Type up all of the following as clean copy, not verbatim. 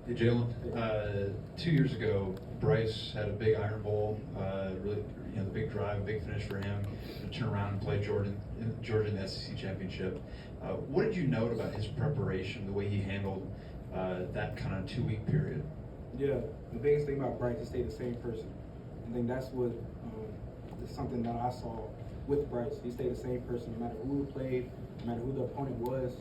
Hey, Jalen. 2 years ago, Bryce had a big Iron Bowl, really, the big drive, big finish for him to turn around and play Georgia in the SEC championship. What did you note about his preparation, the way he handled that kind of 2-week period? Yeah, the biggest thing about Bryce, he stayed the same person. I think that's what is something that I saw with Bryce. He stayed the same person no matter who played, no matter who the opponent was.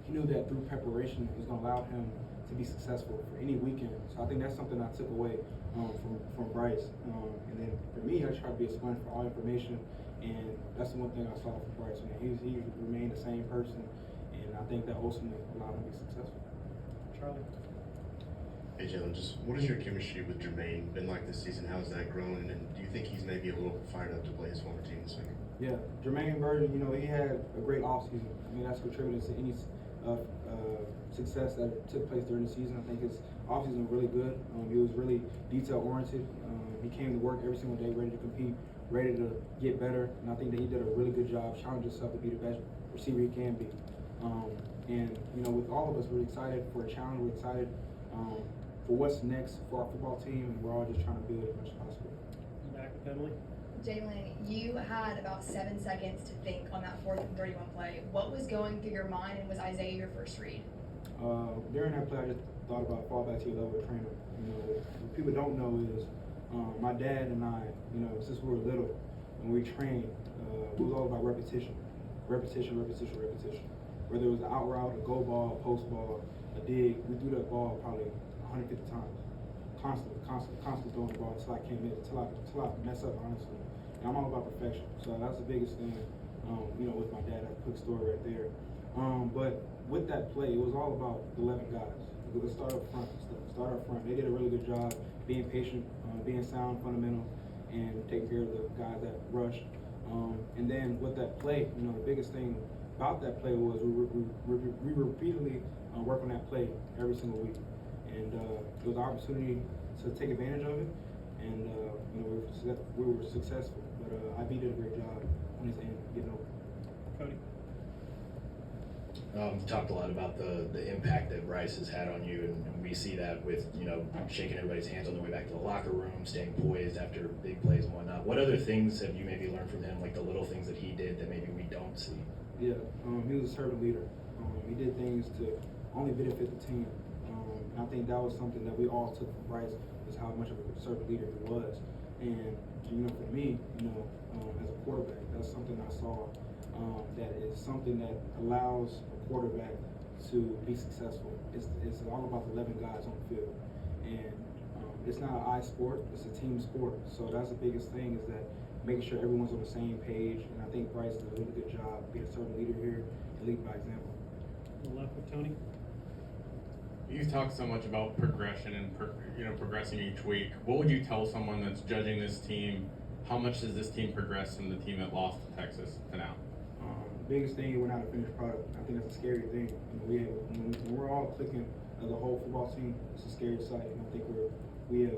He knew that through preparation, it was going to allow him to be successful for any weekend. So I think that's something I took away from Bryce. And then for me, I try to be a sponge for all information, and that's the one thing I saw from Bryce. He remained the same person, and I think that ultimately allowed him to be successful. Charlie? Hey Jalen, just what has your chemistry with Jermaine been like this season? How has that grown? And do you think he's maybe a little fired up to play his former team this week? Yeah, Jermaine Burton, he had a great offseason. I mean, that's contributed to any success that took place during the season. I think his offseason was really good. He was really detail-oriented. He came to work every single day ready to compete, ready to get better, and I think that he did a really good job challenging himself to be the best receiver he can be. And with all of us, we're excited for a challenge. We're excited for what's next for our football team, and we're all just trying to build as much as possible. Back with Emily. Jalen, you had about 7 seconds to think on that 4th and 31 play. What was going through your mind, and was Isaiah your first read? During that play, I just thought about fall back to your level of trainer. What people don't know is my dad and I, since we were little, when we trained, it was all about repetition. Repetition. Whether it was an out route, a go ball, a post ball, a dig, we threw that ball probably 150 times. Constantly throwing the ball until I came in, until I mess up, honestly. And I'm all about perfection. So that's the biggest thing, with my dad. That's a quick story right there. But with that play, it was all about the 11 guys. Let's start up front. They did a really good job being patient, being sound, fundamental, and taking care of the guys that rushed. And then with that play, the biggest thing about that play was we repeatedly work on that play every single week. And it was an opportunity to take advantage of it, and we were successful. But IB did a great job on his end getting over. Cody? Talked a lot about the impact that Bryce has had on you, and we see that with shaking everybody's hands on the way back to the locker room, staying poised after big plays and whatnot. What other things have you maybe learned from him, like the little things that he did that maybe we don't see? Yeah, he was a servant leader. He did things to only benefit the team. And I think that was something that we all took from Bryce, was how much of a servant leader he was. And for me, as a quarterback, that's something I saw that is something that allows a quarterback to be successful. It's all about the 11 guys on the field, and it's not an eye sport; it's a team sport. So that's the biggest thing, is that making sure everyone's on the same page. And I think Bryce did a really good job being a servant leader here and lead by example. Left with Tony. You've talked so much about progression and progressing each week. What would you tell someone that's judging this team? How much does this team progress from the team that lost to Texas to now? The biggest thing, we're not a finished product. I think that's a scary thing. When we're all clicking as a whole football team, it's a scary sight. And I think we have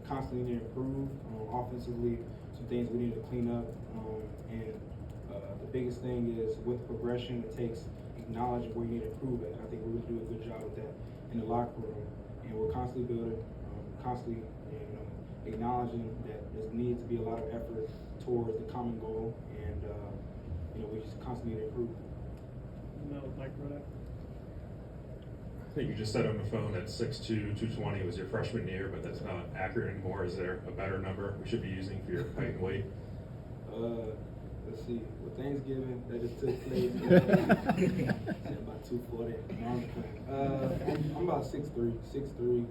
constantly need to improve offensively. Some things we need to clean up. And the biggest thing is with progression, it takes acknowledging where you need to improve at. I think we're going to do a good job with that in the locker room, and we're constantly building, constantly acknowledging that there needs to be a lot of effort towards the common goal, and we just constantly need to improve. No, Mike Rodak. I think you just said on the phone that 6'2", 220 was your freshman year, but that's not accurate anymore. Is there a better number we should be using for your height and weight? Let's see. With Thanksgiving that just took place, about 240. I'm about 6'3",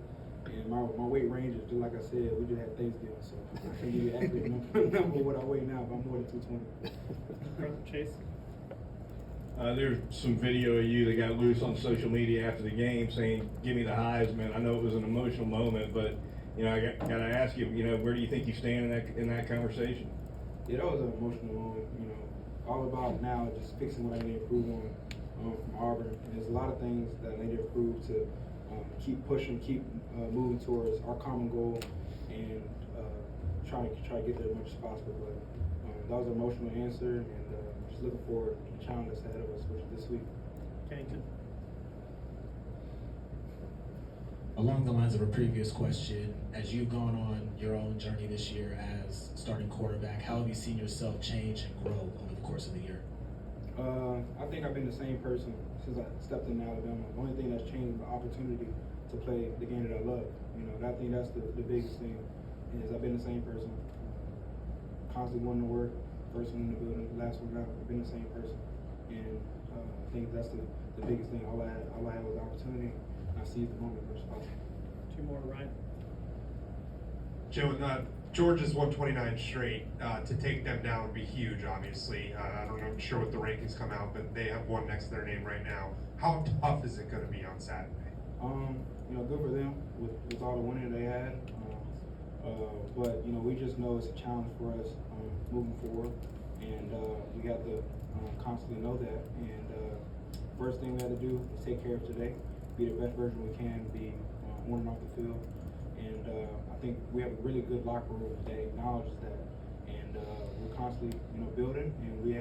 and my weight range is just like I said. We just had Thanksgiving, so I can't give you an accurate number of what I weigh now, but I'm more than 220. Chase. There's some video of you that got loose on social media after the game saying, "Give me the Heisman." I know it was an emotional moment, but I gotta ask you, where do you think you stand in that conversation? Yeah, that was an emotional moment. All about now just fixing what I need to improve on from Auburn. And there's a lot of things that I need to improve to keep pushing, keep moving towards our common goal, and try to get there as much as possible. But that was an emotional answer, and just looking forward to the challenge that's ahead of us, which is this week. Kennington. along the lines of a previous question, as you've gone on your own journey this year as starting quarterback, how have you seen yourself change and grow over the course of the year? I think I've been the same person since I stepped in Alabama. The only thing that's changed is the opportunity to play the game that I love. You know, and I think that's the biggest thing. Is I've been the same person, constantly wanting to work. First one in the building, last one out. I've been the same person, and I think that's the biggest thing. All I had was opportunity. And I seized the moment first possible. Two more, Ryan. Jalen, Georgia's won 29 straight. To take them down would be huge, obviously. I'm sure what the rankings come out, but they have one next to their name right now. How tough is it going to be on Saturday? You know, good for them with all the winning they had. But you know, we just know it's a challenge for us moving forward, and we have to constantly know that. And first thing we have to do is take care of today, be the best version we can be on and off the field. And I think we have a really good locker room that acknowledges that. And we're constantly, you know, building, and we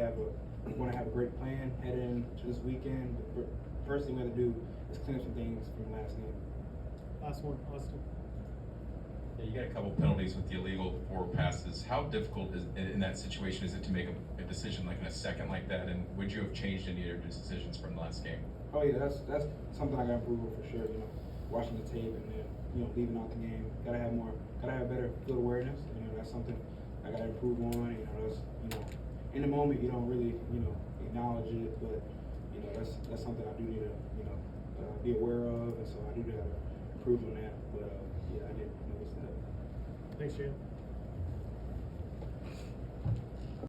want to have a great plan headed into this weekend. But first thing we have to do is clean up some things from last game. Last one, Austin. Yeah, you got a couple penalties with the illegal 4 passes. How difficult in that situation is it to make a decision like in a second like that? And would you have changed any of your decisions from the last game? Oh yeah, that's something I got to improve on for sure. You know, watching the tape and then leaving out the game. Gotta have better field awareness. You know, that's something I gotta improve on. You know, that's in the moment you don't really acknowledge it, but that's something I do need to be aware of, and so I do gotta improve on that. But yeah, I did notice that. Thanks, Jalen.